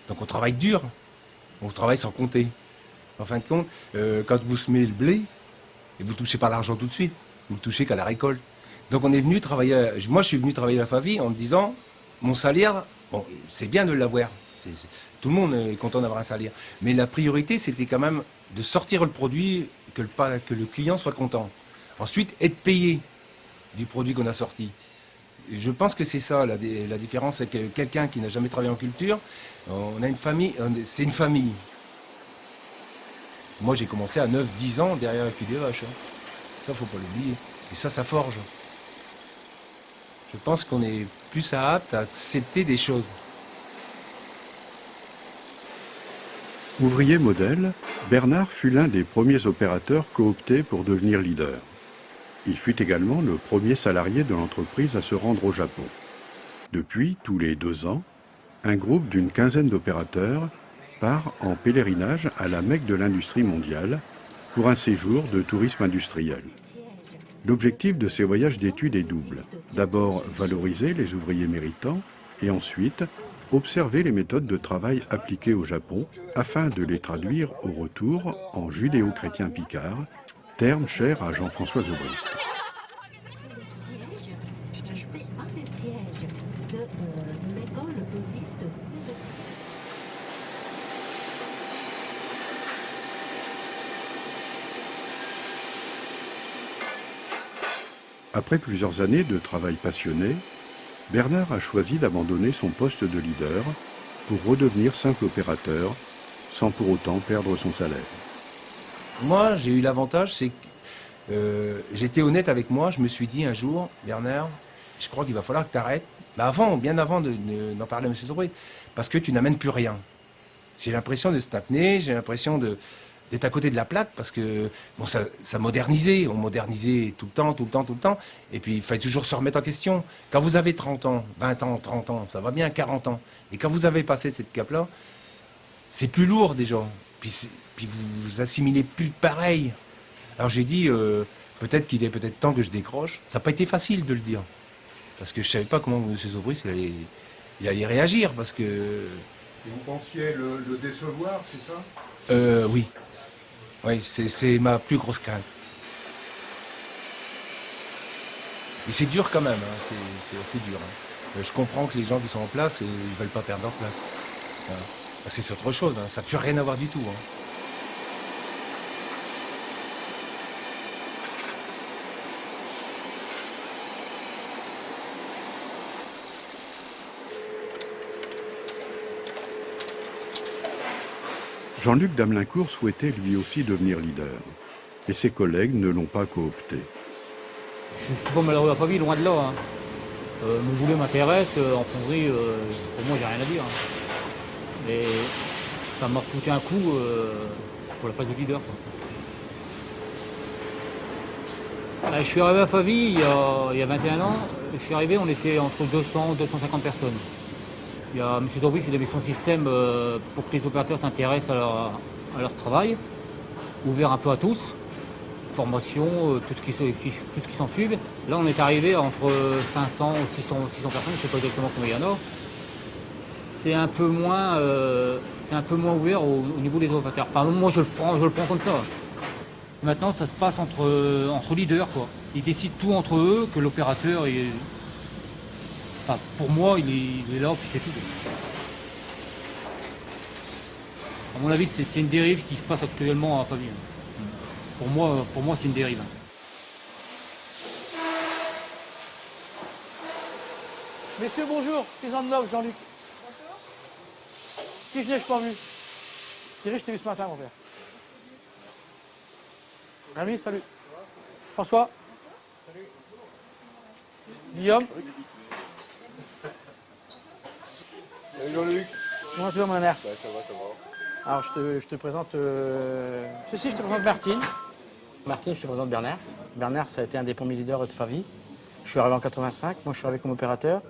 donc on travaille dur, on travaille sans compter. En fin de compte, quand vous semez le blé, et vous ne touchez pas l'argent tout de suite, vous ne touchez qu'à la récolte. Donc on est venu travailler, moi je suis venu travailler à la Favy en me disant, mon salaire, bon, c'est bien de l'avoir, tout le monde est content d'avoir un salaire, mais la priorité c'était quand même de sortir le produit, que le client soit content. Ensuite, être payé du produit qu'on a sorti. Et je pense que c'est ça la différence, c'est que quelqu'un qui n'a jamais travaillé en culture, on a une famille, c'est une famille. Moi j'ai commencé à 9-10 ans derrière un cul des vaches. Ça faut pas l'oublier. Et ça forge. Je pense qu'on est plus apte à accepter des choses. Ouvrier modèle, Bernard fut l'un des premiers opérateurs cooptés pour devenir leader. Il fut également le premier salarié de l'entreprise à se rendre au Japon. Depuis, tous les 2 ans, un groupe d'une quinzaine d'opérateurs part en pèlerinage à la Mecque de l'industrie mondiale pour un séjour de tourisme industriel. L'objectif de ces voyages d'études est double. D'abord, valoriser les ouvriers méritants et ensuite, observer les méthodes de travail appliquées au Japon afin de les traduire au retour en judéo-chrétien picard, terme cher à Jean-François Zobrist. Après plusieurs années de travail passionné, Bernard a choisi d'abandonner son poste de leader pour redevenir simple opérateur, sans pour autant perdre son salaire. Moi, j'ai eu l'avantage, c'est que j'étais honnête avec moi. Je me suis dit un jour, Bernard, je crois qu'il va falloir que tu arrêtes. Mais bien avant d'en parler à M. Zobrist, parce que tu n'amènes plus rien. J'ai l'impression de stagner, j'ai l'impression d'être à côté de la plaque, parce que bon, ça modernisait, on modernisait tout le temps, et puis il fallait toujours se remettre en question. Quand vous avez 30 ans, 20 ans, 30 ans, ça va bien, 40 ans, et quand vous avez passé cette cape-là, c'est plus lourd déjà, puis vous assimilez plus pareil. Alors j'ai dit, peut-être qu'il est peut-être temps que je décroche. Ça n'a pas été facile de le dire, parce que je ne savais pas comment M. Zobrist il allait réagir, parce que... Et vous pensiez le décevoir, c'est ça? Oui. Oui, c'est ma plus grosse crainte. Et c'est dur quand même, hein. C'est assez dur. Hein. Je comprends que les gens qui sont en place, ils ne veulent pas perdre leur place. Voilà. C'est autre chose, hein. Ça n'a plus rien à voir du tout. Hein. Jean-Luc Damelincourt souhaitait lui aussi devenir leader, et ses collègues ne l'ont pas coopté. Je ne suis pas malheureux à Favy, loin de là. Hein. Mon boulot m'intéresse, en fonderie, pour moi, j'ai rien à dire. Hein. Mais ça m'a foutu un coup pour la place de leader. Quoi. Je suis arrivé à Favy il y a 21 ans. Je suis arrivé, on était entre 200 et 250 personnes. Il y a M. Zobrist, il avait son système pour que les opérateurs s'intéressent à leur travail, ouvert un peu à tous, formation, tout ce qui s'ensuit. Là, on est arrivé entre 500 ou 600 personnes, je ne sais pas exactement combien il y en a. C'est un peu moins ouvert au niveau des opérateurs. Enfin, moi, je le prends comme ça. Maintenant, ça se passe entre leaders, quoi. Ils décident tout entre eux, que l'opérateur est... Enfin, pour moi, il est là, puis c'est tout. À mon avis, c'est une dérive qui se passe actuellement à Faville. Pour moi c'est une dérive. Messieurs, bonjour. Peace and love, Jean-Luc. Qui je n'ai pas vu? Thierry, je t'ai vu ce matin, mon père. Rémi, salut. François. Salut. Guillaume. Salut Jean-Luc. Comment tu vas, mon mère? Ça va. Alors, je te présente... je te présente Martine. Martine, je te présente Bernard. Bernard, ça a été un des premiers leaders de Faville. Je suis arrivé en 85, moi je suis arrivé comme opérateur.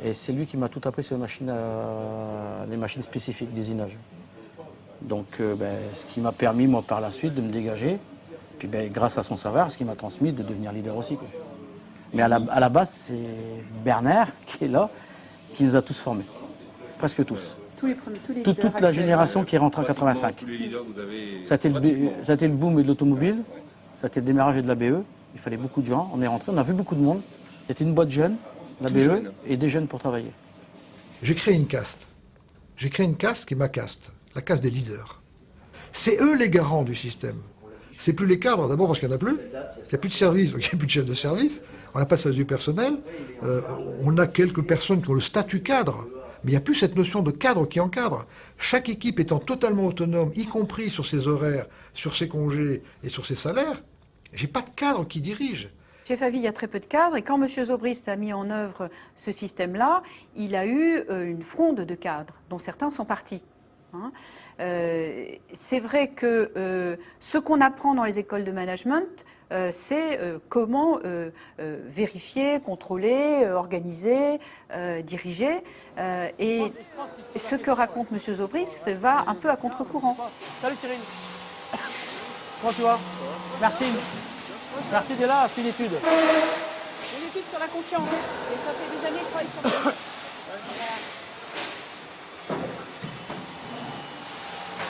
Et c'est lui qui m'a tout appris sur les machines spécifiques d'usinage. Donc, ce qui m'a permis, moi, par la suite, de me dégager. Puis, grâce à son savoir, ce qui m'a transmis de devenir leader aussi, quoi. Mais à la base, c'est Bernard qui est là, qui nous a tous formés. Presque tous. Toute la génération qui est rentrée en 85. Ça a été le boom de l'automobile, ça a été le démarrage de la BE. Il fallait beaucoup de gens, on est rentré, on a vu beaucoup de monde. C'était une boîte jeune, la BE, et des jeunes pour travailler. J'ai créé une caste. J'ai créé une caste qui est ma caste, la caste des leaders. C'est eux les garants du système. C'est plus les cadres, d'abord parce qu'il n'y en a plus. Il n'y a plus de service, donc il n'y a plus de chef de service. On n'a pas de service du personnel. On a quelques personnes qui ont le statut cadre. Mais il n'y a plus cette notion de cadre qui encadre. Chaque équipe étant totalement autonome, y compris sur ses horaires, sur ses congés et sur ses salaires, j'ai pas de cadre qui dirige. Chez Faville, il y a très peu de cadres et quand M. Zobrist a mis en œuvre ce système-là, il a eu une fronde de cadres, dont certains sont partis. C'est vrai que ce qu'on apprend dans les écoles de management, c'est comment vérifier, contrôler, organiser, diriger. Et ce que raconte M. Zobrist va un peu à contre-courant. Salut Cyril. Comment tu vas? Martine. Martine est là, a fait une étude. Une étude sur la confiance. Et ça fait des années que je travaille sur ça.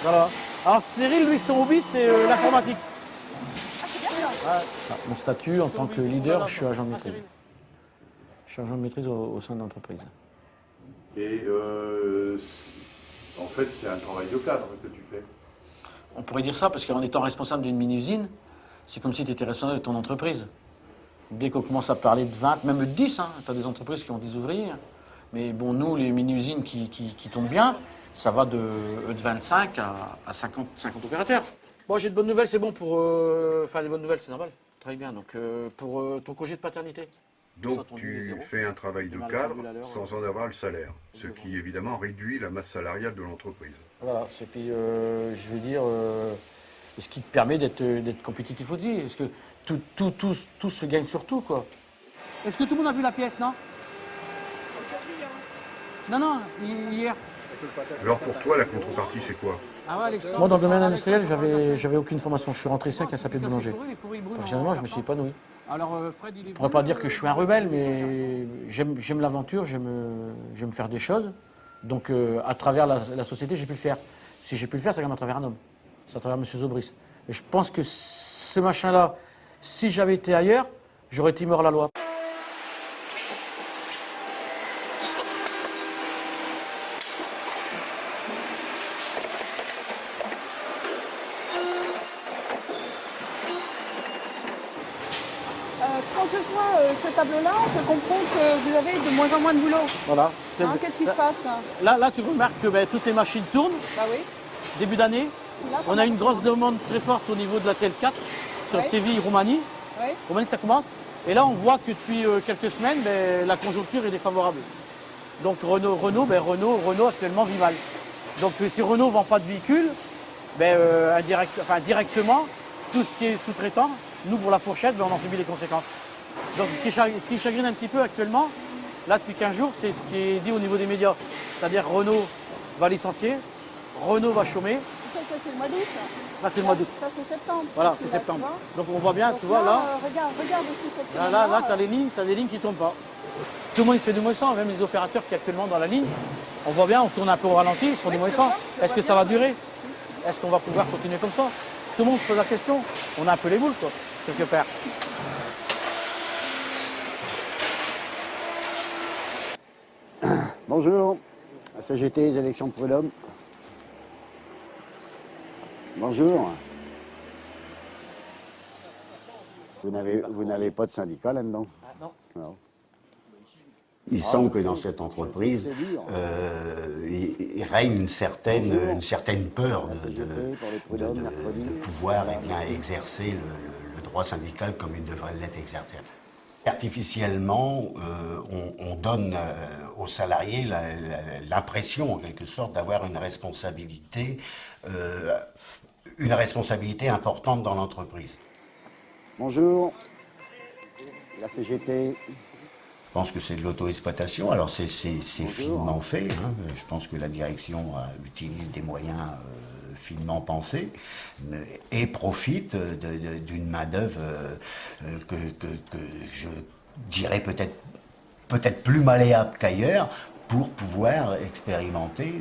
Voilà. Alors Cyril, lui, son hobby, c'est l'informatique. Mon statut en tant que leader, je suis agent de maîtrise. Je suis agent de maîtrise au sein de l'entreprise. Et en fait, c'est un travail de cadre que tu fais. On pourrait dire ça parce qu'en étant responsable d'une mini-usine, c'est comme si tu étais responsable de ton entreprise. Dès qu'on commence à parler de 20, même de 10, tu as des entreprises qui ont 10 ouvriers. Mais bon, nous, les mini-usines qui tombent bien, ça va de 25 à 50 opérateurs. Bon, j'ai de bonnes nouvelles, c'est bon pour... Enfin, des bonnes nouvelles, c'est normal. Très bien. Donc, pour ton congé de paternité. Donc tu fais un travail de cadre sans en avoir le salaire, ce qui évidemment réduit la masse salariale de l'entreprise. Voilà, et puis je veux dire, ce qui te permet d'être compétitif aussi, parce que tout se gagne sur tout, quoi. Est-ce que tout le monde a vu la pièce, non? Non, hier. Alors pour toi, la contrepartie, c'est quoi? Moi, dans le domaine industriel, j'avais aucune formation. Je suis rentré ici avec un sapé boulanger. Professionnellement, je me suis épanoui. Je ne pourrais pas dire que je suis un rebelle, mais j'aime l'aventure, j'aime faire des choses. Donc, à travers la société, j'ai pu le faire. Si j'ai pu le faire, c'est quand même à travers un homme. C'est à travers M. Zobrist. Et je pense que ce machin-là, si j'avais été ailleurs, j'aurais été mort à la loi. Quand je vois ce tableau-là, je comprends que vous avez de moins en moins de boulot. Voilà. Qu'est-ce qui se passe? Là, tu remarques que toutes les machines tournent. Bah oui. Début d'année, on a une grosse demande très forte au niveau de la TL4 sur Séville, Roumanie. Oui. Roumanie, ça commence. Et là, on voit que depuis quelques semaines, la conjoncture est défavorable. Donc Renault actuellement vit mal. Donc si Renault ne vend pas de véhicules, directement, tout ce qui est sous-traitant, nous pour la fourchette, on en subit les conséquences. Donc ce qui chagrine un petit peu actuellement, là depuis 15 jours, c'est ce qui est dit au niveau des médias. C'est-à-dire Renault va licencier, Renault va chômer. Ça c'est le mois d'août. Là c'est le mois d'août. Ça c'est septembre. Voilà, c'est septembre. Donc on voit bien, donc, tu vois là. Regarde aussi cette semaine. Là, tu as des lignes qui ne tombent pas. Tout le monde fait du moins 100, même les opérateurs qui sont actuellement dans la ligne. On voit bien, on tourne un peu au ralenti, ils font du moins 100. Est-ce que ça va durer? Est-ce qu'on va pouvoir continuer comme ça? Tout le monde se pose la question. On a un peu les boules, quoi, quelque part. Bonjour, CGT, les élections de Prud'homme. Bonjour. Vous n'avez pas de syndicat là-dedans? Non. Il semble que dans cette entreprise, il règne une certaine peur de pouvoir exercer le droit syndical comme il devrait l'être exercé. Artificiellement, on donne aux salariés l'impression, en quelque sorte, d'avoir une responsabilité importante dans l'entreprise. Bonjour, la CGT. Je pense que c'est de l'auto-exploitation, alors c'est finement fait, hein. Je pense que la direction utilise des moyens finement pensés et profite d'une main-d'œuvre que je dirais peut-être plus malléable qu'ailleurs pour pouvoir expérimenter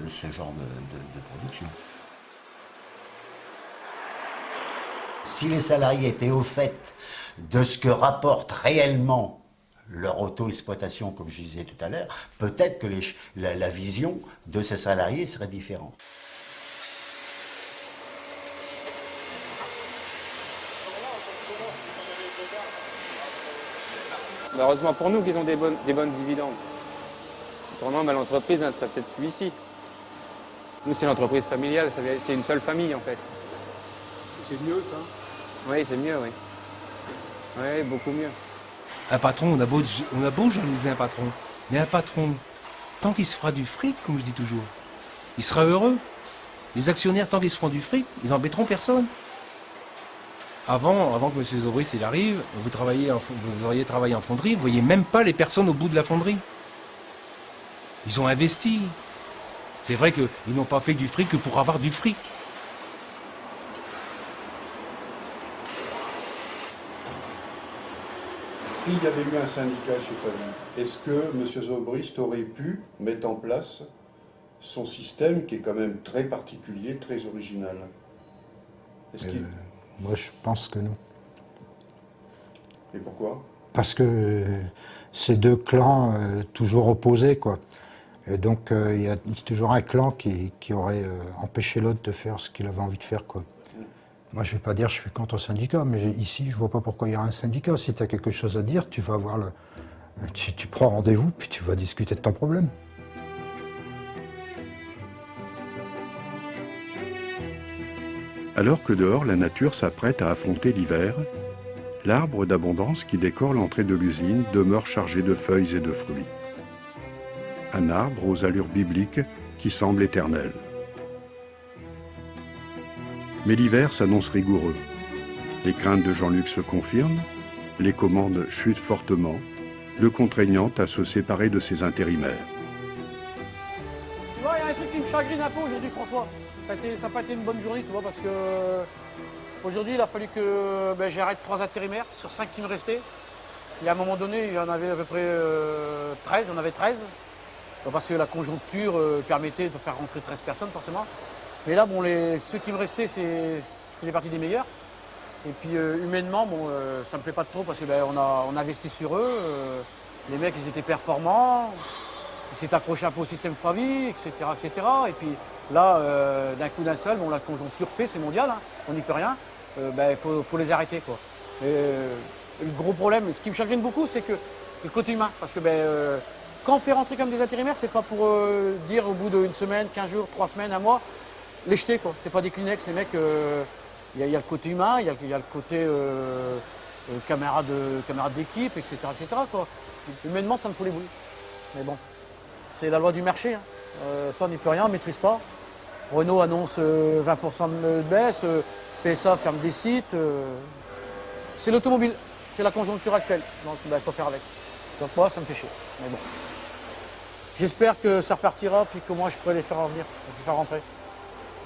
ce genre de production. Si les salariés étaient au fait de ce que rapporte réellement leur auto-exploitation, comme je disais tout à l'heure, peut-être que la vision de ces salariés serait différente. Heureusement pour nous qu'ils ont des bonnes dividendes. Autrement, l'entreprise ne serait peut-être plus ici. Nous, c'est l'entreprise familiale, c'est une seule famille en fait. C'est mieux ça? Oui, c'est mieux, oui. Oui, beaucoup mieux. Un patron, on a beau jalouser un patron, mais un patron, tant qu'il se fera du fric, comme je dis toujours, il sera heureux. Les actionnaires, tant qu'ils se feront du fric, ils embêteront personne. Avant que M. Zobrist il arrive, vous auriez travaillé en fonderie, vous ne voyez même pas les personnes au bout de la fonderie. Ils ont investi. C'est vrai qu'ils n'ont pas fait du fric que pour avoir du fric. S'il y avait eu un syndicat chez Favie, est-ce que M. Zobrist aurait pu mettre en place son système qui est quand même très particulier, très original? Moi, je pense que non. Et pourquoi? Parce que c'est deux clans toujours opposés, quoi. Et donc, il y a toujours un clan qui aurait empêché l'autre de faire ce qu'il avait envie de faire, quoi. Moi, je ne vais pas dire que je suis contre le syndicat, mais ici, je ne vois pas pourquoi il y a un syndicat. Si tu as quelque chose à dire, tu vas avoir tu prends rendez-vous, puis tu vas discuter de ton problème. Alors que dehors, la nature s'apprête à affronter l'hiver, l'arbre d'abondance qui décore l'entrée de l'usine demeure chargé de feuilles et de fruits. Un arbre aux allures bibliques qui semble éternel. Mais l'hiver s'annonce rigoureux. Les craintes de Jean-Luc se confirment, les commandes chutent fortement, le contraignant à se séparer de ses intérimaires. Tu vois, il y a un truc qui me chagrine un peu aujourd'hui, François. Ça n'a pas été une bonne journée, tu vois, parce que aujourd'hui, il a fallu que j'arrête 3 intérimaires sur 5 qui me restaient. Et à un moment donné, il y en avait à peu près 13, on avait 13. Parce que la conjoncture permettait de faire rentrer 13 personnes, forcément. Mais là, bon, ceux qui me restaient, c'était les parties des meilleurs. Et puis humainement, bon, ça me plaît pas trop parce que on a investi sur eux. Les mecs, ils étaient performants. Ils s'étaient accrochés un peu au système Favie, etc., etc. Et puis là, d'un coup d'un seul, bon, la conjoncture fait, c'est mondial, hein, on n'y peut rien. Faut les arrêter, quoi. Le gros problème, ce qui me chagrine beaucoup, c'est que le côté humain, parce que quand on fait rentrer comme des intérimaires, c'est pas pour dire au bout d'une semaine, 15 jours, 3 semaines, un mois, les jeter, quoi. C'est pas des Kleenex, les mecs. Il y a le côté humain, il y a le côté camarade d'équipe, etc., etc., quoi. Humainement, ça me fout les bouilles. Mais bon, c'est la loi du marché. Hein. Ça, on n'y peut rien, on ne maîtrise pas. Renault annonce 20% de baisse, PSA ferme des sites. C'est l'automobile, c'est la conjoncture actuelle. Donc, il faut faire avec. Donc, moi, ça me fait chier. Mais bon. J'espère que ça repartira, puis que moi, je pourrai les faire revenir, les faire rentrer.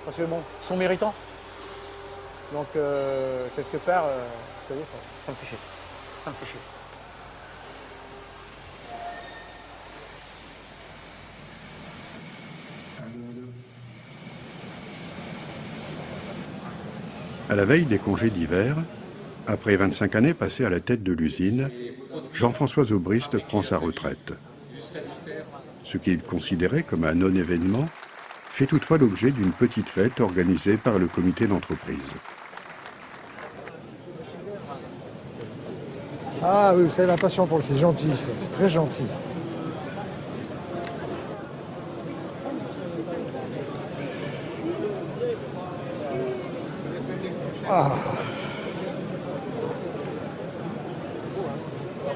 Parce que bon, ils sont méritants. Donc, quelque part, ça me fait chier. Ça me fait chier. À la veille des congés d'hiver, après 25 années passées à la tête de l'usine, Jean-François Zobrist prend sa retraite. Ce qu'il considérait comme un non-événement fait toutefois l'objet d'une petite fête organisée par le comité d'entreprise. Ah oui, vous avez ma passion pour le... C'est gentil, c'est très gentil. Ah.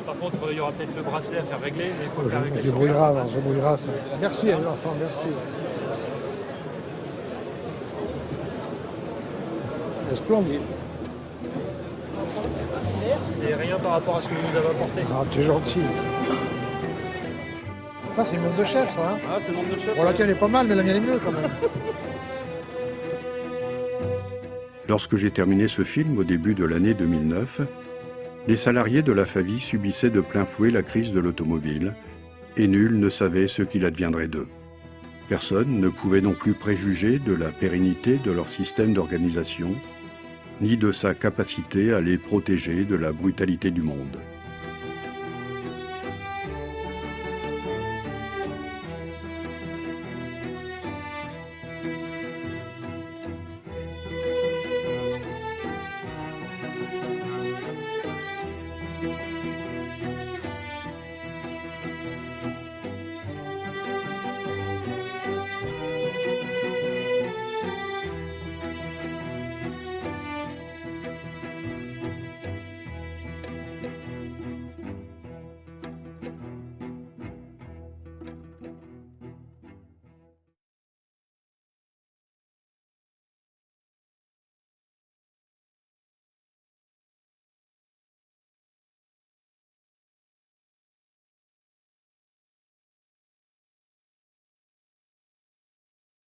Par contre, il y aura peut-être le bracelet à faire régler, mais il faut le faire avec Je débrouillera ça. Merci les enfants, merci. C'est splendide. C'est rien par rapport à ce que vous nous avez apporté. Ah, tu es gentil. Ça, c'est une montre de chef, ça. Hein, ah, c'est une montre de chef. Bon, la tienne est pas mal, mais la mienne est mieux quand même. Lorsque j'ai terminé ce film au début de l'année 2009, les salariés de la Favi subissaient de plein fouet la crise de l'automobile et nul ne savait ce qu'il adviendrait d'eux. Personne ne pouvait non plus préjuger de la pérennité de leur système d'organisation, ni de sa capacité à les protéger de la brutalité du monde.